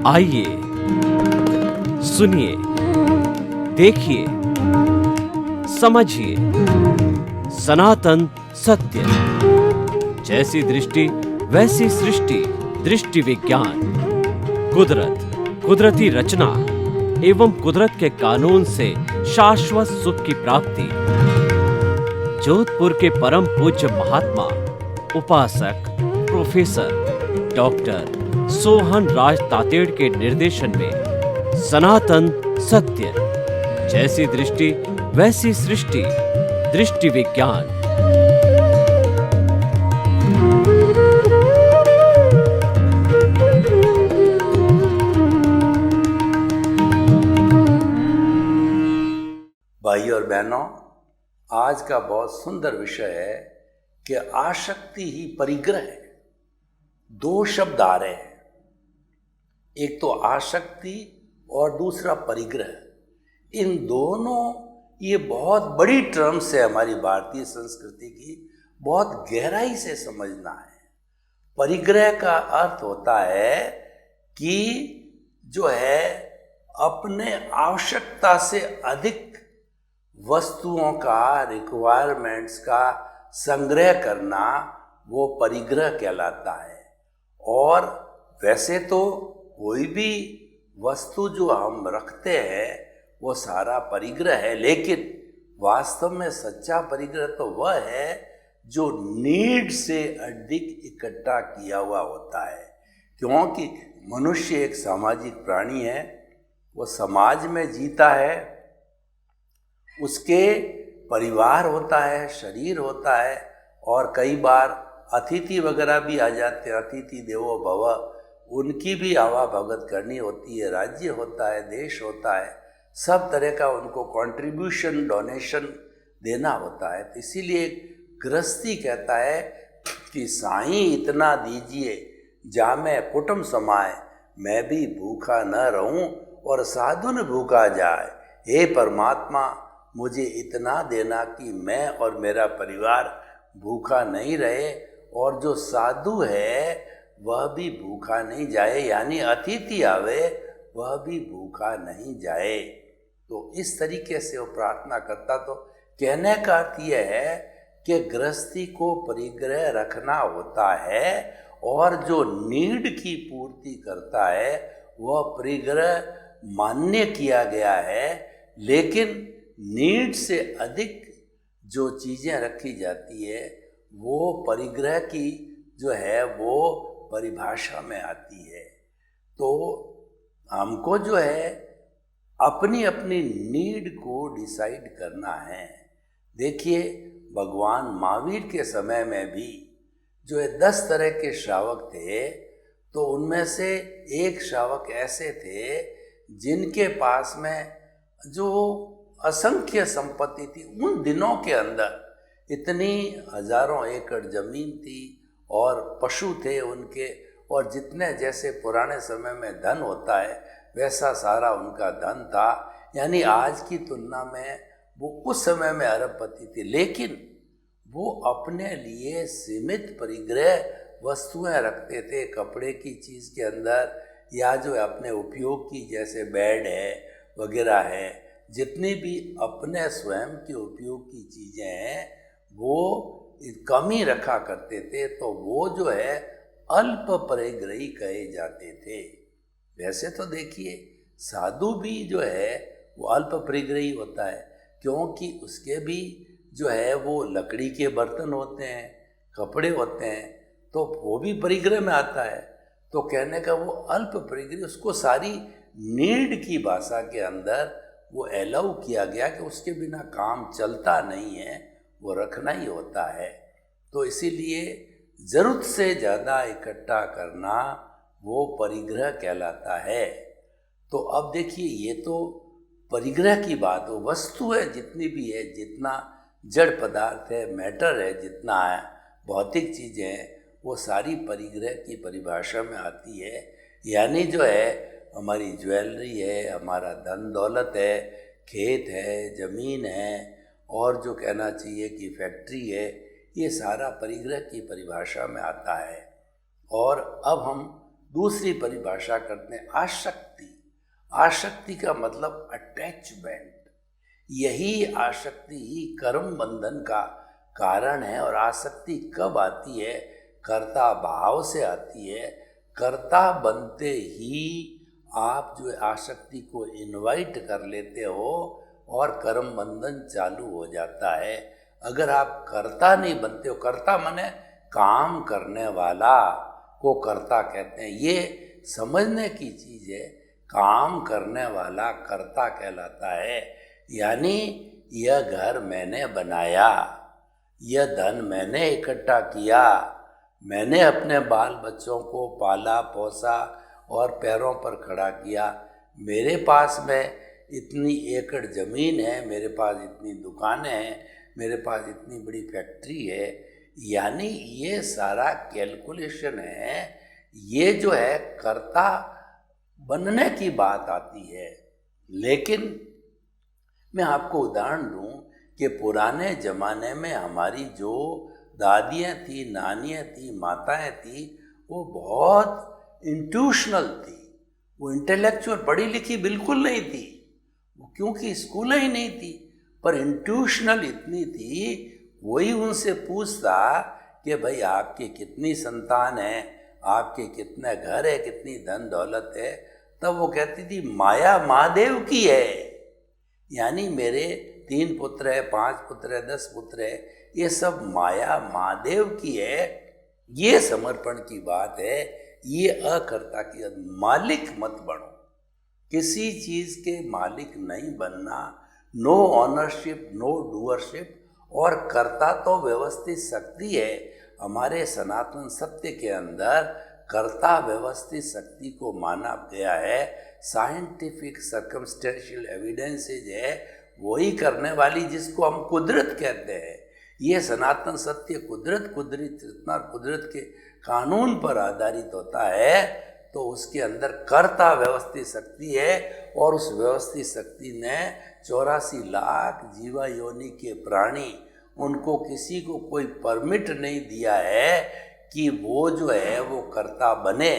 आइए, सुनिए, देखिए, समझिए सनातन सत्य। जैसी दृष्टि वैसी सृष्टि, दृष्टि विज्ञान। कुदरत, कुदरती रचना एवं कुदरत के कानून से शाश्वत सुख की प्राप्ति। जोधपुर के परम पूज्य महात्मा उपासक प्रोफेसर डॉक्टर सोहन राज तातेड़ के निर्देशन में सनातन सत्य। जैसी दृष्टि वैसी सृष्टि, दृष्टि विज्ञान। भाई और बहनों, आज का बहुत सुंदर विषय है कि आसक्ति ही परिग्रह है। दो शब्द आ रहे हैं, एक तो आसक्ति और दूसरा परिग्रह। इन दोनों ये बहुत बड़ी टर्म्स है, हमारी भारतीय संस्कृति की बहुत गहराई से समझना है। परिग्रह का अर्थ होता है कि जो है अपने आवश्यकता से अधिक वस्तुओं का, रिक्वायरमेंट्स का संग्रह करना, वो परिग्रह कहलाता है। और वैसे तो कोई भी वस्तु जो हम रखते हैं वो सारा परिग्रह है, लेकिन वास्तव में सच्चा परिग्रह तो वह है जो नीड से अधिक इकट्ठा किया हुआ होता है। क्योंकि मनुष्य एक सामाजिक प्राणी है, वो समाज में जीता है, उसके परिवार होता है, शरीर होता है, और कई बार अतिथि वगैरह भी आ जाते हैं। अतिथि देवो भव, उनकी भी आवा भगत करनी होती है। राज्य होता है, देश होता है, सब तरह का उनको कंट्रीब्यूशन, डोनेशन देना होता है। तो इसीलिए गृहस्थी कहता है कि साईं इतना दीजिए जामे कुटुंब समाए, मैं भी भूखा न रहूं और साधु न भूखा जाए। हे परमात्मा, मुझे इतना देना कि मैं और मेरा परिवार भूखा नहीं रहे, और जो साधु है वह भी भूखा नहीं जाए, यानी अतिथि आवे वह भी भूखा नहीं जाए। तो इस तरीके से वो प्रार्थना करता। तो कहने का अर्थ यह है कि गृहस्थी को परिग्रह रखना होता है, और जो नीड की पूर्ति करता है वह परिग्रह मान्य किया गया है। लेकिन नीड से अधिक जो चीज़ें रखी जाती है वो परिग्रह की जो है वो परिभाषा में आती है। तो हमको जो है अपनी अपनी नीड को डिसाइड करना है। देखिए, भगवान महावीर के समय में भी जो है 10 तरह के श्रावक थे, तो उनमें से एक श्रावक ऐसे थे जिनके पास में जो असंख्य संपत्ति थी। उन दिनों के अंदर इतनी हजारों एकड़ जमीन थी और पशु थे उनके, और जितने जैसे पुराने समय में धन होता है वैसा सारा उनका धन था। यानी आज की तुलना में वो उस समय में अरबपति थे, लेकिन वो अपने लिए सीमित परिग्रह वस्तुएं रखते थे। कपड़े की चीज़ के अंदर, या जो अपने उपयोग की, जैसे बेड है वगैरह है, जितनी भी अपने स्वयं के उपयोग की चीज़ें हैं वो कम ही रखा करते थे। तो वो जो है अल्प परिग्रही कहे जाते थे। वैसे तो देखिए, साधु भी जो है वो अल्प परिग्रही होता है, क्योंकि उसके भी जो है वो लकड़ी के बर्तन होते हैं, कपड़े होते हैं, तो वो भी परिग्रह में आता है। तो कहने का वो अल्प परिग्रही, उसको सारी नीड की भाषा के अंदर वो अलाउ किया गया कि उसके बिना काम चलता नहीं है, वो रखना ही होता है। तो इसीलिए ज़रूरत से ज़्यादा इकट्ठा करना वो परिग्रह कहलाता है। तो अब देखिए, ये तो परिग्रह की बात हो। वस्तु है जितनी भी है, जितना जड़ पदार्थ है, मैटर है, जितना है भौतिक चीज़ें हैं, वो सारी परिग्रह की परिभाषा में आती है। यानी जो है हमारी ज्वेलरी है, हमारा धन दौलत है, खेत है, ज़मीन है, और जो कहना चाहिए कि फैक्ट्री है, ये सारा परिग्रह की परिभाषा में आता है। और अब हम दूसरी परिभाषा करते हैं आसक्ति। आसक्ति का मतलब अटैचमेंट। यही आसक्ति ही कर्म बंधन का कारण है। और आसक्ति कब आती है? कर्ता भाव से आती है। कर्ता बनते ही आप जो आसक्ति को इनवाइट कर लेते हो और कर्म बंधन चालू हो जाता है। अगर आप कर्ता नहीं बनते हो, कर्ता माने काम करने वाला को कर्ता कहते हैं। ये समझने की चीज़ है। काम करने वाला कर्ता कहलाता है। यानी यह घर मैंने बनाया, यह धन मैंने इकट्ठा किया, मैंने अपने बाल बच्चों को पाला पोसा और पैरों पर खड़ा किया। मेरे पास में इतनी एकड़ ज़मीन है, मेरे पास इतनी दुकानें हैं, मेरे पास इतनी बड़ी फैक्ट्री है। यानी ये सारा कैलकुलेशन है। ये जो है कर्ता बनने की बात आती है। लेकिन मैं आपको उदाहरण दूं कि पुराने ज़माने में हमारी जो दादियाँ थी, नानियाँ थी, माताएँ थी, वो बहुत इंट्यूशनल थी। वो इंटेलेक्चुअल पढ़ी लिखी बिल्कुल नहीं थी, वो क्योंकि स्कूल ही नहीं थी, पर इंट्यूशनल इतनी थी। वही उनसे पूछता कि भाई आपके कितनी संतान है, आपके कितने घर है, कितनी धन दौलत है, तब वो कहती थी माया महादेव की है। यानी मेरे 3 पुत्र है, 5 पुत्र है, 10 पुत्र है, ये सब माया महादेव की है। ये समर्पण की बात है। ये अकर्ता की। मालिक मत बनो, किसी चीज़ के मालिक नहीं बनना। No ownership, no doership. और कर्ता तो व्यवस्थित शक्ति है। हमारे सनातन सत्य के अंदर कर्ता व्यवस्थित शक्ति को माना गया है। साइंटिफिक सर्कमस्टेंशियल एविडेंसेज है वही करने वाली, जिसको हम कुदरत कहते हैं। ये सनातन सत्य कुदरत कुदरत के कानून पर आधारित होता है। तो उसके अंदर कर्ता व्यवस्थित शक्ति है। और उस व्यवस्थित शक्ति ने 84 लाख जीवा योनि के प्राणी, उनको किसी को कोई परमिट नहीं दिया है कि वो जो है वो कर्ता बने।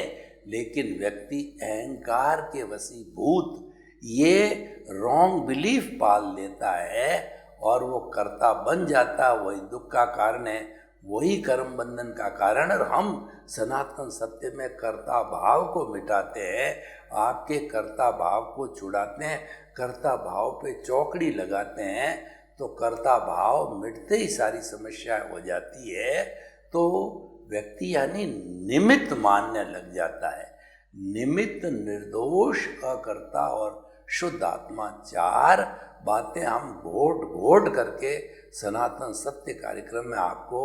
लेकिन व्यक्ति अहंकार के वशीभूत ये रॉन्ग बिलीफ पाल लेता है और वो कर्ता बन जाता है। वही दुख का कारण है, वही कर्म बंधन का कारण। और हम सनातन सत्य में कर्ता भाव को मिटाते हैं, आपके कर्ता भाव को छुड़ाते हैं, कर्ता भाव पे चौकड़ी लगाते हैं। तो कर्ता भाव मिटते ही सारी समस्याएं हो जाती है। तो व्यक्ति यानी निमित्त मानने लग जाता है। निमित्त, निर्दोष, अकर्ता और शुद्ध आत्मा, 4 बातें हम घोट घोट करके सनातन सत्य कार्यक्रम में आपको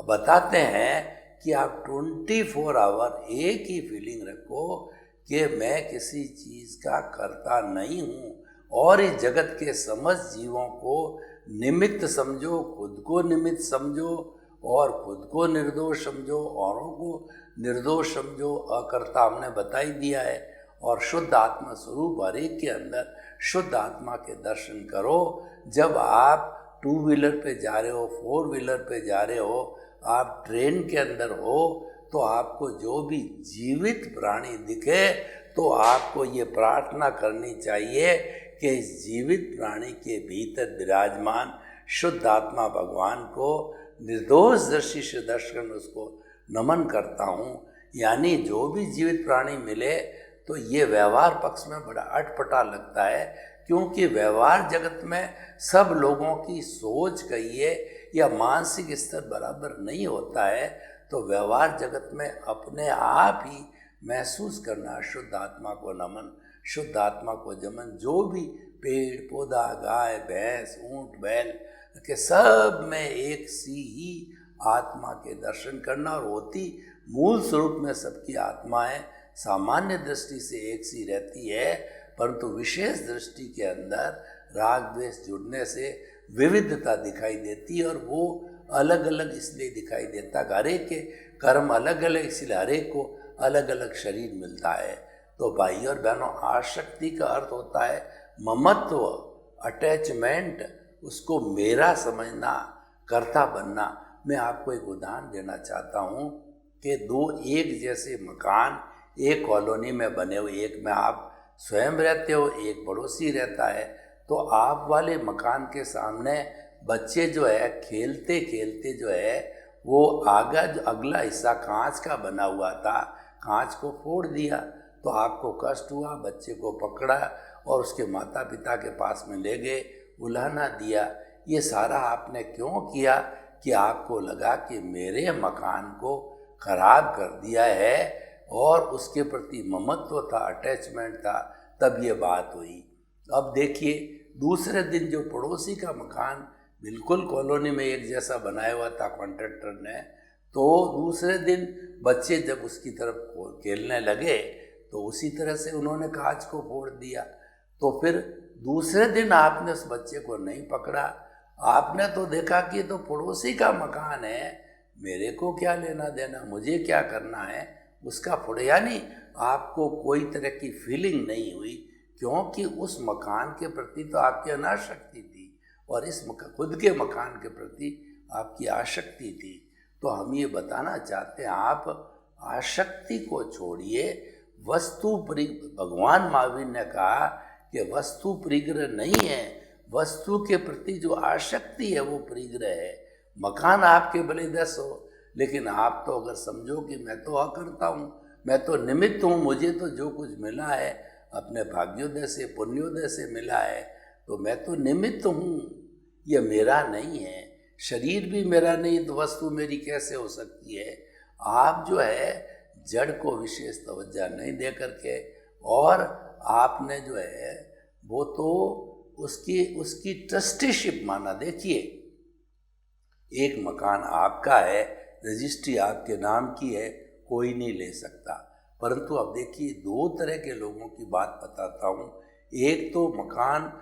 बताते हैं कि आप 24 आवर एक ही फीलिंग रखो कि मैं किसी चीज़ का कर्ता नहीं हूँ। और इस जगत के समस्त जीवों को निमित्त समझो, खुद को निमित्त समझो और खुद को निर्दोष समझो, औरों को निर्दोष समझो। अकर्ता हमने बता ही दिया है। और शुद्ध आत्मा स्वरूप हर एक के अंदर शुद्ध आत्मा के दर्शन करो। जब आप 2 व्हीलर पे जा रहे हो, 4 व्हीलर पे जा रहे हो, आप ट्रेन के अंदर हो, तो आपको जो भी जीवित प्राणी दिखे तो आपको ये प्रार्थना करनी चाहिए कि इस जीवित प्राणी के भीतर विराजमान शुद्ध आत्मा भगवान को निर्दोष दृष्टि से दर्शन उसको नमन करता हूँ। यानी जो भी जीवित प्राणी मिले तो ये व्यवहार पक्ष में बड़ा अटपटा लगता है, क्योंकि व्यवहार जगत में सब लोगों की सोच कहिए या मानसिक स्तर बराबर नहीं होता है। तो व्यवहार जगत में अपने आप ही महसूस करना शुद्ध आत्मा को नमन, शुद्ध आत्मा को जमन। जो भी पेड़ पौधा, गाय भैंस, ऊंट बैल के सब में एक सी ही आत्मा के दर्शन करना। और होती मूल स्वरूप में सबकी आत्माएं सामान्य दृष्टि से एक सी रहती है, परंतु विशेष दृष्टि के अंदर राग द्वेष जुड़ने से विविधता दिखाई देती है। और वो अलग अलग इसलिए दिखाई देता, हर एक के कर्म अलग अलग, इसलिए हर एक को अलग अलग शरीर मिलता है। तो भाई और बहनों, आसक्ति का अर्थ होता है ममत्व, अटैचमेंट, उसको मेरा समझना, कर्ता बनना। मैं आपको एक उदाहरण देना चाहता हूँ कि 2 एक जैसे मकान एक कॉलोनी में बने हुए, एक में आप स्वयं रहते हो, एक पड़ोसी रहता है, तो आप वाले मकान के सामने बच्चे जो है खेलते खेलते जो है वो आगा जो अगला हिस्सा कांच का बना हुआ था, कांच को फोड़ दिया। तो आपको कष्ट हुआ, बच्चे को पकड़ा और उसके माता पिता के पास में ले गए, उलाहना दिया। ये सारा आपने क्यों किया? कि आपको लगा कि मेरे मकान को खराब कर दिया है और उसके प्रति ममत्व था, अटैचमेंट था, तब ये बात हुई। अब देखिए, दूसरे दिन जो पड़ोसी का मकान बिल्कुल कॉलोनी में एक जैसा बनाया हुआ था कॉन्ट्रैक्टर ने, तो दूसरे दिन बच्चे जब उसकी तरफ खेलने लगे तो उसी तरह से उन्होंने कांच को फोड़ दिया। तो फिर दूसरे दिन आपने उस बच्चे को नहीं पकड़ा, आपने तो देखा कि ये तो पड़ोसी का मकान है, मेरे को क्या लेना देना, मुझे क्या करना है उसका फोड़। यानी आपको कोई तरह की फीलिंग नहीं हुई, क्योंकि उस मकान के प्रति तो आपकी अनासक्ति थी और इस खुद के मकान के प्रति आपकी आसक्ति थी। तो हम ये बताना चाहते हैं, आप आसक्ति को छोड़िए, वस्तु भगवान महावीर ने कहा कि वस्तु परिग्रह नहीं है, वस्तु के प्रति जो आसक्ति है वो परिग्रह है। मकान आपके भले 10 हो, लेकिन आप तो अगर समझो कि मैं तो अकर्ता हूँ, मैं तो निमित्त हूँ, मुझे तो जो कुछ मिला है अपने भाग्योदय से पुण्योदय से मिला है, तो मैं तो निमित्त हूँ, ये मेरा नहीं है। शरीर भी मेरा नहीं तो वस्तु मेरी कैसे हो सकती है? आप जो है जड़ को विशेष तवज्जो नहीं दे करके, और आपने जो है वो तो उसकी ट्रस्टीशिप माना। देखिए, एक मकान आपका है, रजिस्ट्री आपके नाम की है, कोई नहीं ले सकता। परंतु अब देखिए, 2 तरह के लोगों की बात बताता हूँ। एक तो मकान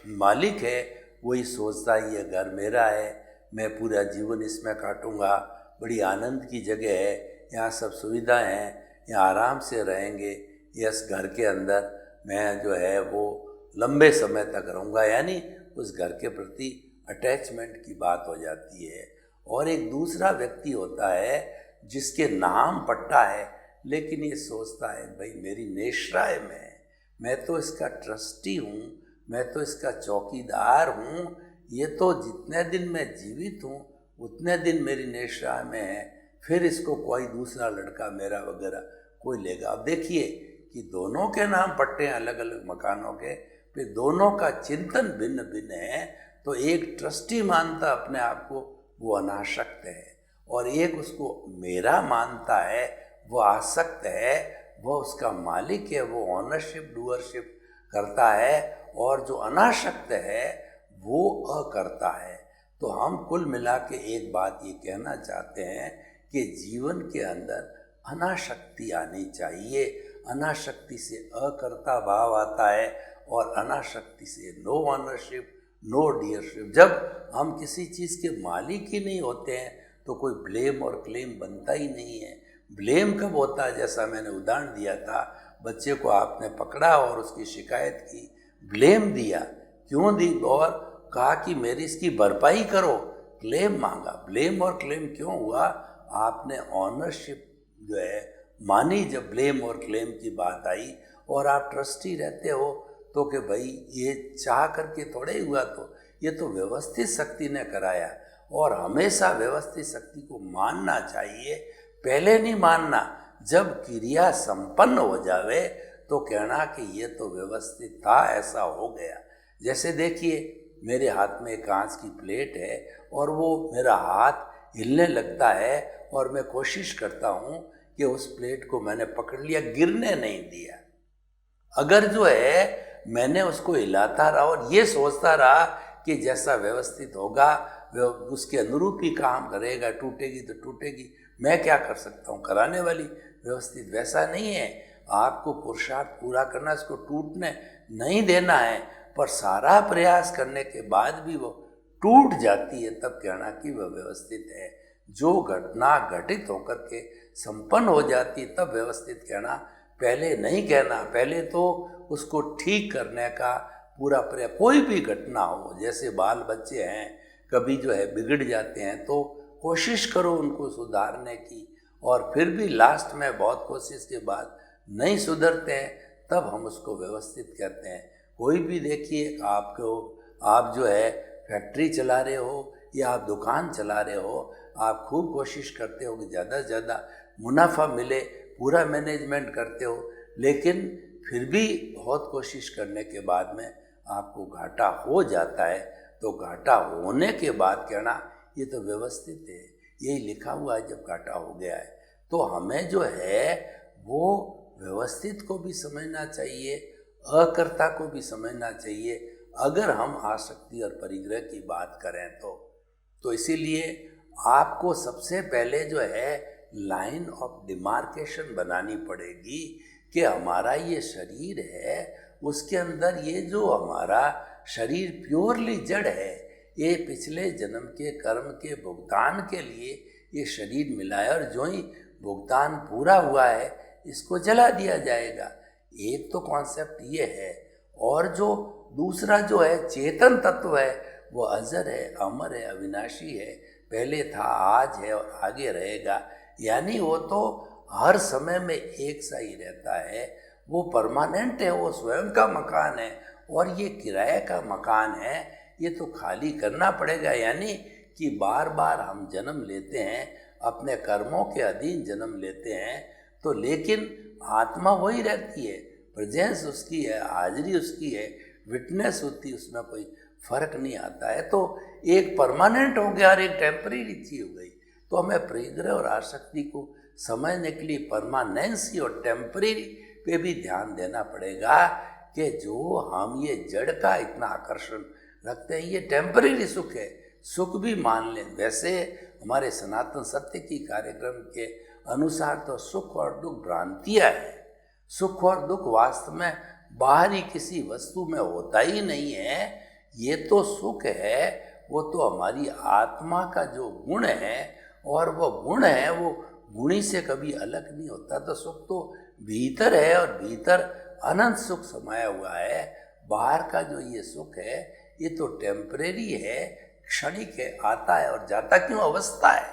मालिक है, वही सोचता है ये घर मेरा है, मैं पूरा जीवन इसमें काटूंगा, बड़ी आनंद की जगह है, यहाँ सब सुविधाएं हैं, यहाँ आराम से रहेंगे, इस घर के अंदर मैं जो है वो लंबे समय तक रहूँगा, यानी उस घर के प्रति अटैचमेंट की बात हो जाती है। और एक दूसरा व्यक्ति होता है जिसके नाम पट्टा है, लेकिन ये सोचता है भाई मेरी नेशराय में है, मैं तो इसका ट्रस्टी हूँ, मैं तो इसका चौकीदार हूँ, ये तो जितने दिन मैं जीवित हूँ उतने दिन मेरी नेशराय में है, फिर इसको कोई दूसरा लड़का मेरा वगैरह कोई लेगा। अब देखिए कि दोनों के नाम पट्टे हैं अलग अलग मकानों के, फिर दोनों का चिंतन भिन्न भिन्न है। तो एक ट्रस्टी मानता अपने आप को, वो अनासक्त है, और एक उसको मेरा मानता है, वो आसक्त है, वो उसका मालिक है, वो ऑनरशिप डूअरशिप करता है, और जो अनासक्त है वो अकर्ता है। तो हम कुल मिला के एक बात ये कहना चाहते हैं कि जीवन के अंदर अनासक्ति आनी चाहिए। अनासक्ति से अकर्ता भाव आता है, और अनासक्ति से नो ऑनरशिप नो डीयरशिप। जब हम किसी चीज़ के मालिक ही नहीं होते हैं तो कोई ब्लेम और क्लेम बनता ही नहीं है। ब्लेम कब होता है? जैसा मैंने उदाहरण दिया था, बच्चे को आपने पकड़ा और उसकी शिकायत की, ब्लेम दिया, क्यों दी? और कहा कि मेरी इसकी भरपाई करो, क्लेम मांगा। ब्लेम और क्लेम क्यों हुआ? आपने ऑनरशिप जो है मानी जब ब्लेम और क्लेम की बात आई, और आप ट्रस्टी रहते हो तो कि भाई ये चाह करके थोड़े ही हुआ, तो ये तो व्यवस्थित शक्ति ने कराया, और हमेशा व्यवस्थित शक्ति को मानना चाहिए, पहले नहीं मानना। जब क्रिया संपन्न हो जावे तो कहना कि ये तो व्यवस्थित था, ऐसा हो गया। जैसे देखिए, मेरे हाथ में कांच की प्लेट है और वो मेरा हाथ हिलने लगता है, और मैं कोशिश करता हूँ कि उस प्लेट को मैंने पकड़ लिया, गिरने नहीं दिया। अगर जो है मैंने उसको हिलाता रहा और ये सोचता रहा कि जैसा व्यवस्थित होगा उसके अनुरूप ही काम करेगा, टूटेगी तो टूटेगी, मैं क्या कर सकता हूँ, कराने वाली व्यवस्थित। वैसा नहीं है, आपको पुरुषार्थ पूरा करना, इसको टूटने नहीं देना है। पर सारा प्रयास करने के बाद भी वो टूट जाती है, तब कहना कि वह व्यवस्थित है। जो घटना घटित होकर के संपन्न हो जाती है तब व्यवस्थित कहना, पहले नहीं कहना। पहले तो उसको ठीक करने का पूरा प्रयास। कोई भी घटना हो, जैसे बाल बच्चे हैं कभी जो है बिगड़ जाते हैं, तो कोशिश करो उनको सुधारने की, और फिर भी लास्ट में बहुत कोशिश के बाद नहीं सुधरते हैं तब हम उसको व्यवस्थित करते हैं। कोई भी देखिए, आप जो है फैक्ट्री चला रहे हो या आप दुकान चला रहे हो, आप खूब कोशिश करते हो कि ज़्यादा से ज़्यादा मुनाफा मिले, पूरा मैनेजमेंट करते हो, लेकिन फिर भी बहुत कोशिश करने के बाद में आपको घाटा हो जाता है। तो घाटा होने के बाद कहना ये तो व्यवस्थित है, यही लिखा हुआ है जब घाटा हो गया है। तो हमें जो है वो व्यवस्थित को भी समझना चाहिए, अकर्ता को भी समझना चाहिए, अगर हम आसक्ति और परिग्रह की बात करें तो इसीलिए आपको सबसे पहले जो है लाइन ऑफ डिमार्केशन बनानी पड़ेगी कि हमारा ये शरीर है, उसके अंदर ये जो हमारा शरीर प्योरली जड़ है, ये पिछले जन्म के कर्म के भुगतान के लिए ये शरीर मिला है, और जो ही भुगतान पूरा हुआ है इसको जला दिया जाएगा। एक तो कॉन्सेप्ट ये है, और जो दूसरा जो है चेतन तत्व है वो अजर है, अमर है, अविनाशी है, पहले था, आज है और आगे रहेगा। यानी वो तो हर समय में एक सा ही रहता है, वो परमानेंट है, वो स्वयं का मकान है, और ये किराए का मकान है, ये तो खाली करना पड़ेगा। यानी कि बार बार हम जन्म लेते हैं, अपने कर्मों के अधीन जन्म लेते हैं, तो लेकिन आत्मा वही रहती है, प्रेजेंस उसकी है, हाजिरी उसकी है, विटनेस होती है, उसमें कोई फर्क नहीं आता है। तो एक परमानेंट हो गया और एक टेम्परेरी चीज हो गई। तो हमें परिग्रह और आसक्ति को समझने के लिए परमानेंसी और टेम्परेरी पे भी ध्यान देना पड़ेगा कि जो हम ये जड़ का इतना आकर्षण रखते हैं, ये टेम्परेरी सुख है, सुख भी मान लें। वैसे हमारे सनातन सत्य की कार्यक्रम के अनुसार तो सुख और दुख भ्रांतियाँ है। सुख और दुख वास्तव में बाहरी किसी वस्तु में होता ही नहीं है। ये तो सुख है, वो तो हमारी आत्मा का जो गुण है, और वो गुण है वो गुणी से कभी अलग नहीं होता। तो सुख तो भीतर है, और भीतर अनंत सुख समाया हुआ है। बाहर का जो ये सुख है ये तो टेम्परेरी है, क्षणिक है, आता है और जाता क्यों, अवस्था है।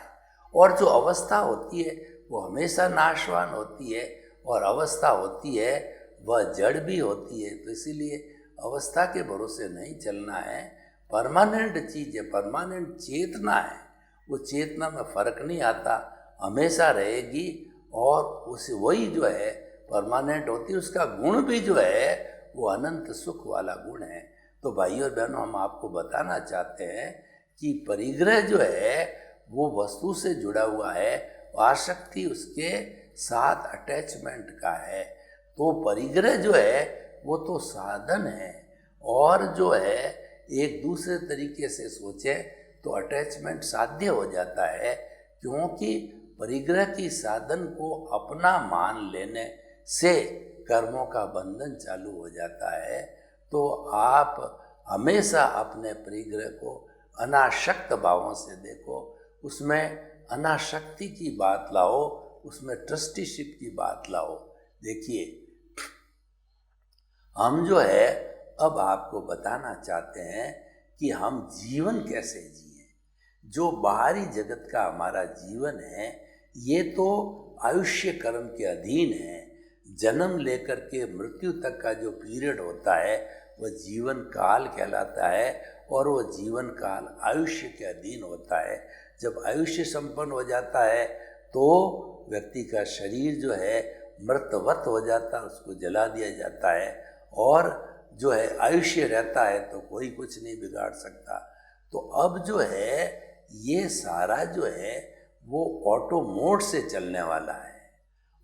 और जो अवस्था होती है वो हमेशा नाशवान होती है, और अवस्था होती है वह जड़ भी होती है। तो इसीलिए अवस्था के भरोसे नहीं चलना है। परमानेंट चीज़ है, परमानेंट चेतना है, वो चेतना में फर्क नहीं आता, हमेशा रहेगी, और उस वही जो है परमानेंट होती है, उसका गुण भी जो है वो अनंत सुख वाला गुण है। तो भाई और बहनों, हम आपको बताना चाहते हैं कि परिग्रह जो है वो वस्तु से जुड़ा हुआ है, आसक्ति उसके साथ अटैचमेंट का है। तो परिग्रह जो है वो तो साधन है, और जो है एक दूसरे तरीके से सोचे तो अटैचमेंट साध्य हो जाता है, क्योंकि परिग्रह की साधन को अपना मान लेने से कर्मों का बंधन चालू हो जाता है। तो आप हमेशा अपने परिग्रह को अनासक्त भावों से देखो, उसमें अनासक्ति की बात लाओ, उसमें ट्रस्टीशिप की बात लाओ। देखिए, हम जो है अब आपको बताना चाहते हैं कि हम जीवन कैसे जिए। जो बाहरी जगत का हमारा जीवन है ये तो आयुष्य कर्म के अधीन है। जन्म लेकर के मृत्यु तक का जो पीरियड होता है वह जीवन काल कहलाता है, और वह जीवन काल आयुष्य के अधीन होता है। जब आयुष्य संपन्न हो जाता है तो व्यक्ति का शरीर जो है मृतवत हो जाता है, उसको जला दिया जाता है, और जो है आयुष्य रहता है तो कोई कुछ नहीं बिगाड़ सकता। तो अब जो है ये सारा जो है वो ऑटो मोड से चलने वाला है,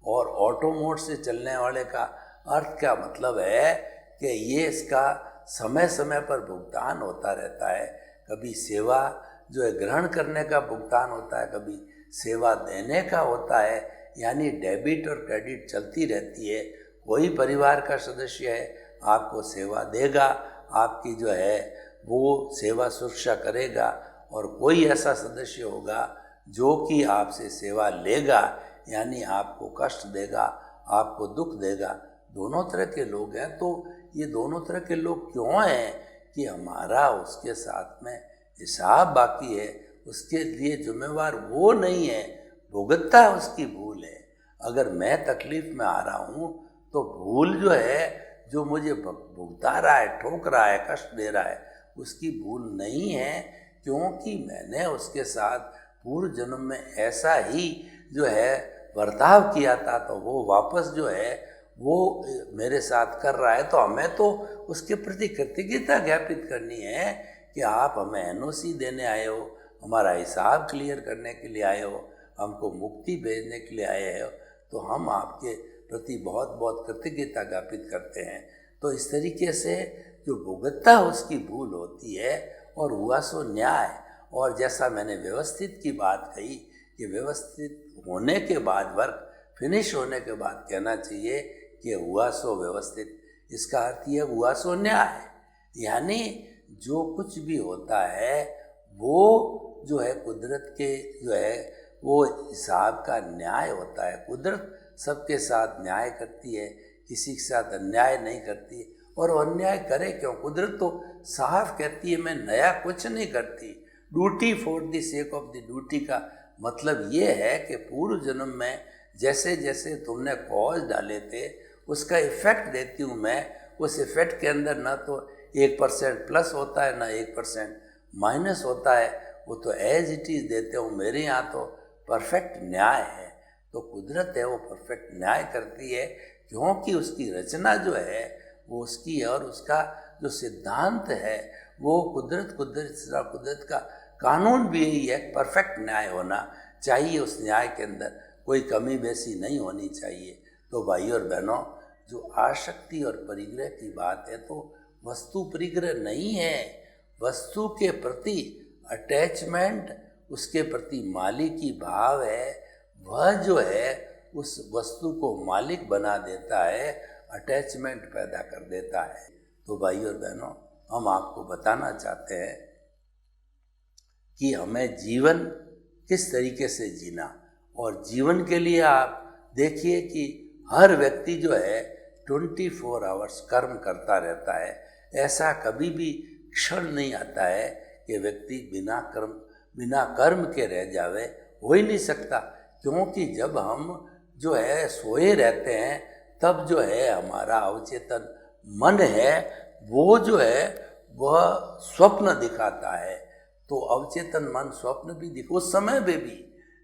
और ऑटो मोड से चलने वाले का अर्थ क्या मतलब है कि ये इसका समय समय पर भुगतान होता रहता है। कभी सेवा जो है ग्रहण करने का भुगतान होता है, कभी सेवा देने का होता है, यानी डेबिट और क्रेडिट चलती रहती है। कोई परिवार का सदस्य है आपको सेवा देगा, आपकी जो है वो सेवा सुरक्षा करेगा, और कोई ऐसा सदस्य होगा जो कि आपसे सेवा लेगा, यानी आपको कष्ट देगा, आपको दुख देगा। दोनों तरह के लोग हैं। तो ये दोनों तरह के लोग क्यों हैं कि हमारा उसके साथ में हिसाब बाकी है, उसके लिए जिम्मेवार वो नहीं है, भुगतता उसकी भूल है। अगर मैं तकलीफ में आ रहा हूँ तो भूल जो है, जो मुझे भुगता रहा है, ठोक रहा है, कष्ट दे रहा है, उसकी भूल नहीं है, क्योंकि मैंने उसके साथ पूर्व जन्म में ऐसा ही जो है बर्ताव किया था, तो वो वापस जो है वो मेरे साथ कर रहा है। तो हमें तो उसके प्रति कृतज्ञता ज्ञापित करनी है कि आप हमें एनओसी देने आए हो, हमारा हिसाब क्लियर करने के लिए आए हो, हमको मुक्ति भेजने के लिए आए हो, तो हम आपके प्रति बहुत बहुत कृतज्ञता ज्ञापित करते हैं। तो इस तरीके से जो भुगतता उसकी भूल होती है और हुआ सो न्याय। और जैसा मैंने व्यवस्थित की बात कही कि व्यवस्थित होने के बाद, वर्क फिनिश होने के बाद कहना चाहिए कि हुआ सो व्यवस्थित, इसका अर्थ ये हुआ सो न्याय। यानी जो कुछ भी होता है वो जो है कुदरत के जो है वो हिसाब का न्याय होता है। कुदरत सबके साथ न्याय करती है, किसी के साथ अन्याय नहीं करती। और अन्याय करे क्यों? कुदरत तो साफ कहती है मैं नया कुछ नहीं करती। Duty for the sake of the duty का मतलब ये है कि पूर्व जन्म में जैसे जैसे तुमने कॉज डाले थे उसका इफेक्ट देती हूँ मैं। उस इफेक्ट के अंदर ना तो 1% प्लस होता है, ना 1% माइनस होता है, वो तो एज इट इज़ देते हूँ। मेरे यहाँ तो परफेक्ट न्याय है। तो कुदरत है वो परफेक्ट न्याय करती है, क्योंकि उसकी रचना जो है वो उसकी है, और उसका जो सिद्धांत है वो कुदरत का कानून भी यही है, परफेक्ट न्याय होना चाहिए। उस न्याय के अंदर कोई कमी बेसी नहीं होनी चाहिए। तो भाई और बहनों, जो आसक्ति और परिग्रह की बात है तो वस्तु परिग्रह नहीं है। वस्तु के प्रति अटैचमेंट, उसके प्रति मालिकी भाव है, वह जो है उस वस्तु को मालिक बना देता है, अटैचमेंट पैदा कर देता है। तो भाई और बहनों, हम आपको बताना चाहते हैं कि हमें जीवन किस तरीके से जीना, और जीवन के लिए आप देखिए कि हर व्यक्ति जो है 24 आवर्स कर्म करता रहता है। ऐसा कभी भी क्षण नहीं आता है कि व्यक्ति बिना कर्म के रह जावे, हो ही नहीं सकता। क्योंकि जब हम जो है सोए रहते हैं तब जो है हमारा अवचेतन मन है वो जो है वह स्वप्न दिखाता है। तो अवचेतन मन स्वप्न भी उस समय में भी,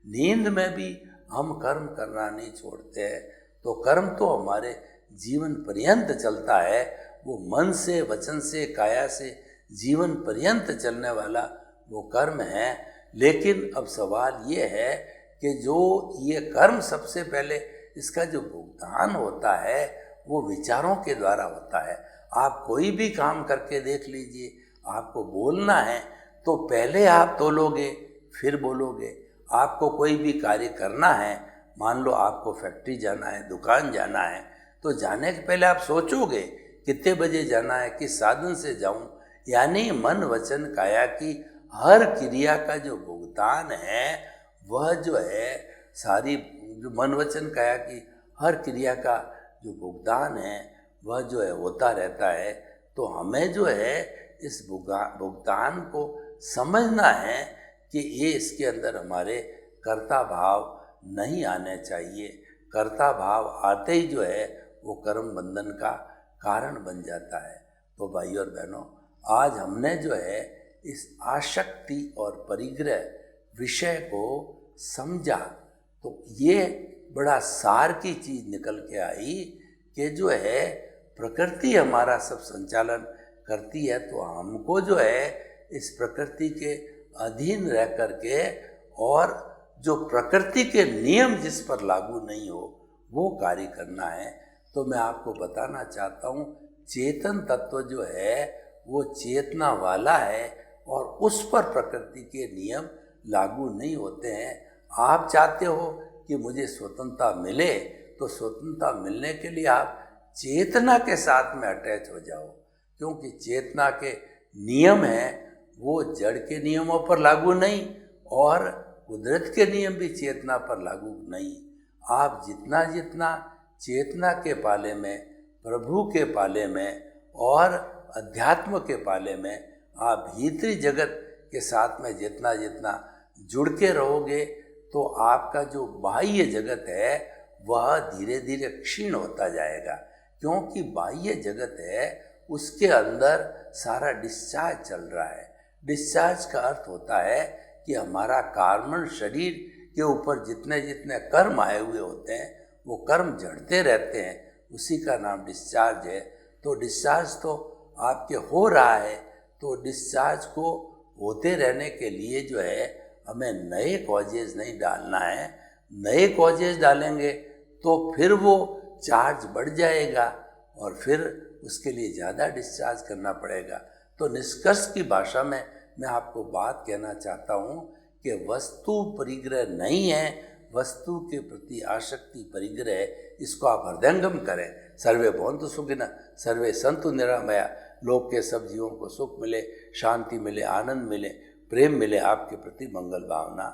नींद में भी हम कर्म करना नहीं छोड़ते हैं। तो कर्म तो हमारे जीवन पर्यंत चलता है, वो मन से, वचन से, काया से जीवन पर्यंत चलने वाला वो कर्म है। लेकिन अब सवाल ये है कि जो ये कर्म सबसे पहले इसका जो भुगतान होता है वो विचारों के द्वारा होता है। आप कोई भी काम करके देख लीजिए, आपको बोलना है तो पहले आप तोलोगे फिर बोलोगे। आपको कोई भी कार्य करना है, मान लो आपको फैक्ट्री जाना है, दुकान जाना है, तो जाने के पहले आप सोचोगे कितने बजे जाना है, किस साधन से जाऊं। यानी मन वचन काया की हर क्रिया का जो भुगतान है वह जो है सारी, जो मन वचन काया की हर क्रिया का जो भुगतान है वह जो है होता रहता है। तो हमें जो है इस भुगतान को समझना है कि ये इसके अंदर हमारे कर्ता भाव नहीं आने चाहिए। कर्ता भाव आते ही जो है वो कर्म बंधन का कारण बन जाता है। तो भाई और बहनों, आज हमने जो है इस आसक्ति और परिग्रह विषय को समझा, तो ये बड़ा सार की चीज़ निकल के आई कि जो है प्रकृति हमारा सब संचालन करती है। तो हमको जो है इस प्रकृति के अधीन रह कर के, और जो प्रकृति के नियम जिस पर लागू नहीं हो वो कार्य करना है। तो मैं आपको बताना चाहता हूँ, चेतन तत्व जो है वो चेतना वाला है और उस पर प्रकृति के नियम लागू नहीं होते हैं। आप चाहते हो कि मुझे स्वतंत्रता मिले, तो स्वतंत्रता मिलने के लिए आप चेतना के साथ में अटैच हो जाओ, क्योंकि चेतना के नियम हैं वो जड़ के नियमों पर लागू नहीं, और कुदरत के नियम भी चेतना पर लागू नहीं। आप जितना जितना चेतना के पाले में, प्रभु के पाले में और अध्यात्म के पाले में, आप भीतरी जगत के साथ में जितना जितना जुड़ के रहोगे, तो आपका जो बाह्य जगत है वह धीरे धीरे क्षीण होता जाएगा, क्योंकि बाह्य जगत है उसके अंदर सारा डिस्चार्ज चल रहा है। डिस्चार्ज का अर्थ होता है कि हमारा कार्बन शरीर के ऊपर जितने जितने कर्म आए हुए होते हैं वो कर्म झड़ते रहते हैं, उसी का नाम डिस्चार्ज है। तो डिस्चार्ज तो आपके हो रहा है, तो डिस्चार्ज को होते रहने के लिए जो है हमें नए कॉजेज नहीं डालना है। नए कॉजेज डालेंगे तो फिर वो चार्ज बढ़ जाएगा और फिर उसके लिए ज़्यादा डिस्चार्ज करना पड़ेगा। तो निष्कर्ष की भाषा में मैं आपको बात कहना चाहता हूँ कि वस्तु परिग्रह नहीं है, वस्तु के प्रति आसक्ति परिग्रह। इसको आप हृदयंगम करें। सर्वे भवन्तु सुखिनः, सर्वे सन्तु निरामया। लोक के सब जीवों को सुख मिले, शांति मिले, आनंद मिले, प्रेम मिले, आपके प्रति मंगल भावना।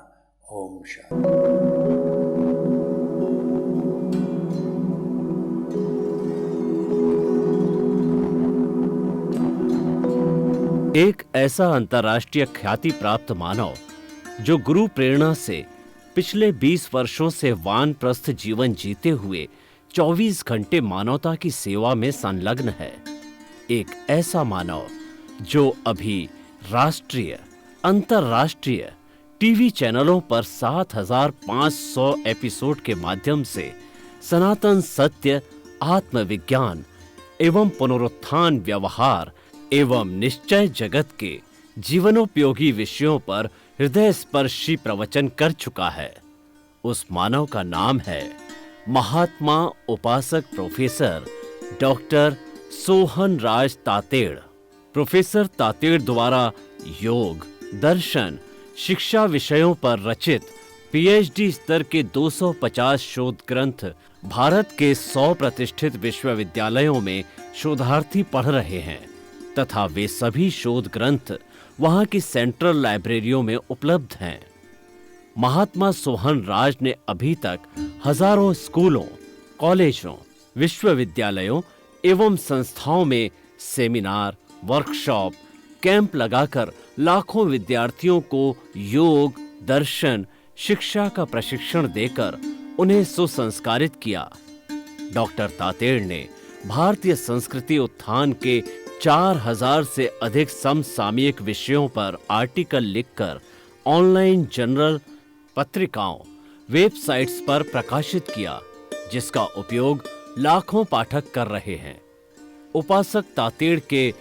ओम शांति। एक ऐसा अंतर्राष्ट्रीय ख्याति प्राप्त मानव जो गुरु प्रेरणा से पिछले 20 वर्षों से वानप्रस्थ जीवन जीते हुए 24 घंटे मानवता की सेवा में संलग्न है। एक ऐसा मानव जो अभी राष्ट्रीय, अंतर्राष्ट्रीय टीवी चैनलों पर 7,500 एपिसोड के माध्यम से सनातन सत्य, आत्मविज्ञान एवं पुनरुत्थान, व्यवहार एवं निश्चय जगत के जीवनोपयोगी विषयों पर हृदय स्पर्शी प्रवचन कर चुका है। उस मानव का नाम है महात्मा उपासक प्रोफेसर डॉक्टर सोहन राज तातेड़। प्रोफेसर तातेड़ द्वारा योग, दर्शन, शिक्षा विषयों पर रचित पीएचडी स्तर के 250 शोध ग्रंथ भारत के 100 प्रतिष्ठित विश्वविद्यालयों में शोधार्थी पढ़ रहे हैं तथा वे सभी शोध ग्रंथ वहां की सेंट्रल लाइब्रेरियों में उपलब्ध हैं। महात्मा सोहन राज ने अभी तक हजारों स्कूलों, कॉलेजों, विश्वविद्यालयों एवं संस्थाओं में सेमिनार, वर्कशॉप, कैंप लगाकर लाखों विद्यार्थियों को योग, दर्शन, शिक्षा का प्रशिक्षण देकर उन्हें सुसंस्कारित किया। डॉक्टर तातेड़ ने भारतीय संस्कृति उत्थान के 4000 से अधिक समसामयिक विषयों पर आर्टिकल लिखकर ऑनलाइन जर्नल, पत्रिकाओं, वेबसाइट्स पर प्रकाशित किया, जिसका उपयोग लाखों पाठक कर रहे हैं। उपासक तातेड़ के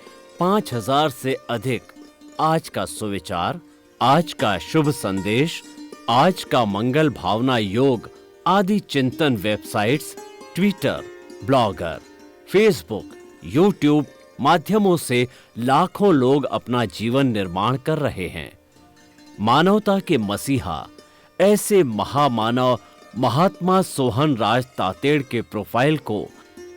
5000 से अधिक आज का सुविचार, आज का शुभ संदेश, आज का मंगल भावना योग आदि चिंतन websites, Twitter, blogger, Facebook, YouTube माध्यमों से लाखों लोग अपना जीवन निर्माण कर रहे हैं। मानवता के मसीहा ऐसे महामानव महात्मा सोहन राज तातेड़ के प्रोफाइल को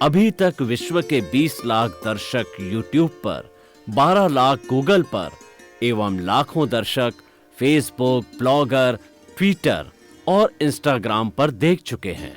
अभी तक विश्व के 20 लाख दर्शक यूट्यूब पर, 12 लाख गूगल पर एवं लाखों दर्शक फेसबुक, ब्लॉगर, ट्विटर और इंस्टाग्राम पर देख चुके हैं।